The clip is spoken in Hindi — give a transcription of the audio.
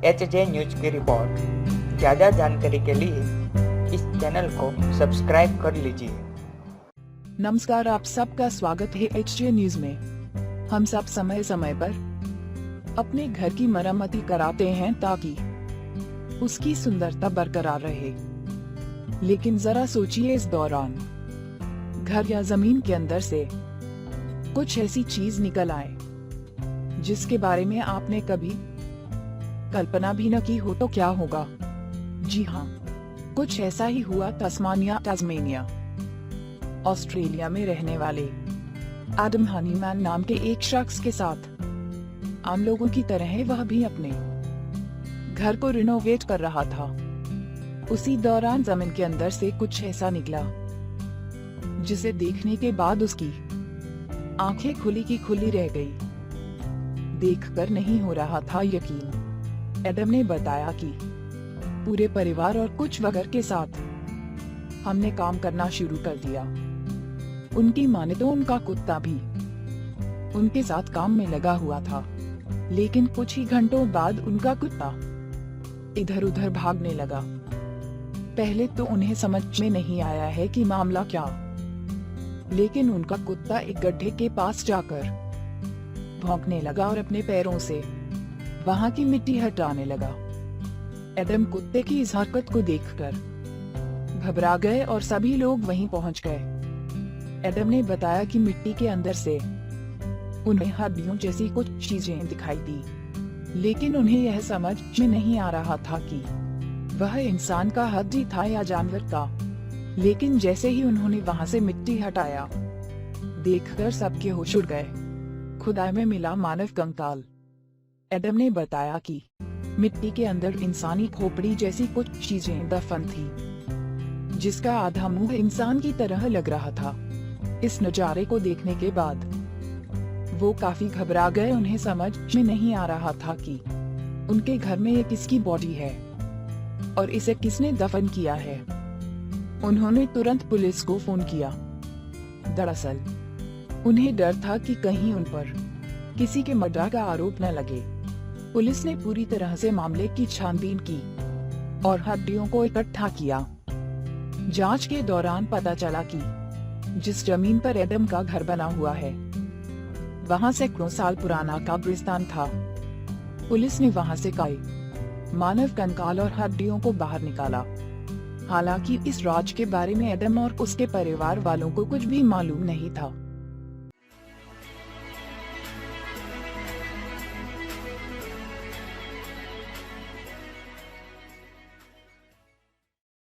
एचजे न्यूज की रिपोर्ट। ज़्यादा जानकारी के लिए इस चैनल को सब्सक्राइब कर लीजिए। नमस्कार, आप सबका स्वागत है एचजे न्यूज में। हम सब समय समय पर अपने घर की मरम्मती कराते हैं ताकि उसकी सुंदरता बरकरार रहे। लेकिन जरा सोचिए, इस दौरान घर या जमीन के अंदर से कुछ ऐसी चीज निकल आए जिसके बारे में आपने कभी कल्पना भी न की हो तो क्या होगा? जी हाँ, कुछ ऐसा ही हुआ तस्मानिया ऑस्ट्रेलिया में रहने वाले एडम हनीमैन नाम के एक शख्स के साथ। आम लोगों की तरह वह भी अपने घर को रिनोवेट कर रहा था। उसी दौरान जमीन के अंदर से कुछ ऐसा निकला जिसे देखने के बाद उसकी आंखें खुली की खुली रह गई। देखकर नहीं हो रहा था यकीन। एडम ने बताया कि पूरे परिवार और कुछ वगैरह के साथ हमने काम करना शुरू कर दिया। उनकी माने तो उनका कुत्ता भी उनके साथ काम में लगा हुआ था, लेकिन कुछ ही घंटों बाद उनका कुत्ता इधर उधर भागने लगा। पहले तो उन्हें समझ में नहीं आया है कि मामला क्या, लेकिन उनका कुत्ता एक गड्ढे के पास जाकर भौंकने लगा और अपने पैरों से वहां की मिट्टी हटाने लगा। एडम कुत्ते की इस हरकत को देखकर घबरा गए और सभी लोग वहीं पहुंच गए। एडम ने बताया कि मिट्टी के अंदर से उन्हें हड्डियों जैसी कुछ चीजें दिखाई दी, लेकिन उन्हें यह समझ में नहीं आ रहा था कि वह इंसान का हड्डी था या जानवर का। लेकिन जैसे ही उन्होंने वहां से मिट्टी हटाया, देखकर सबके होश उड़ गए। खुदाई में मिला मानव कंकाल। एडम ने बताया कि मिट्टी के अंदर इंसानी खोपड़ी जैसी कुछ चीजें दफन थी, जिसका आधा मुंह इंसान की तरह लग रहा था। इस नजारे को देखने के बाद वो काफी घबरा गए। उन्हें समझ में नहीं आ रहा था कि उनके घर में ये किसकी बॉडी है और इसे किसने दफन किया है। उन्होंने तुरंत पुलिस को फोन किया। दरअसल उन्हें डर था कि कहीं उन पर किसी के मर्डर का आरोप न लगे। पुलिस ने पूरी तरह से मामले की छानबीन की और हड्डियों को इकट्ठा किया। जांच के दौरान पता चला कि जिस जमीन पर एडम का घर बना हुआ है, वहां सैकड़ों साल पुराना कब्रिस्तान था। पुलिस ने वहां से कई मानव कंकाल और हड्डियों को बाहर निकाला। हालांकि इस राज के बारे में एडम और उसके परिवार वालों को कुछ भी मालूम नहीं था।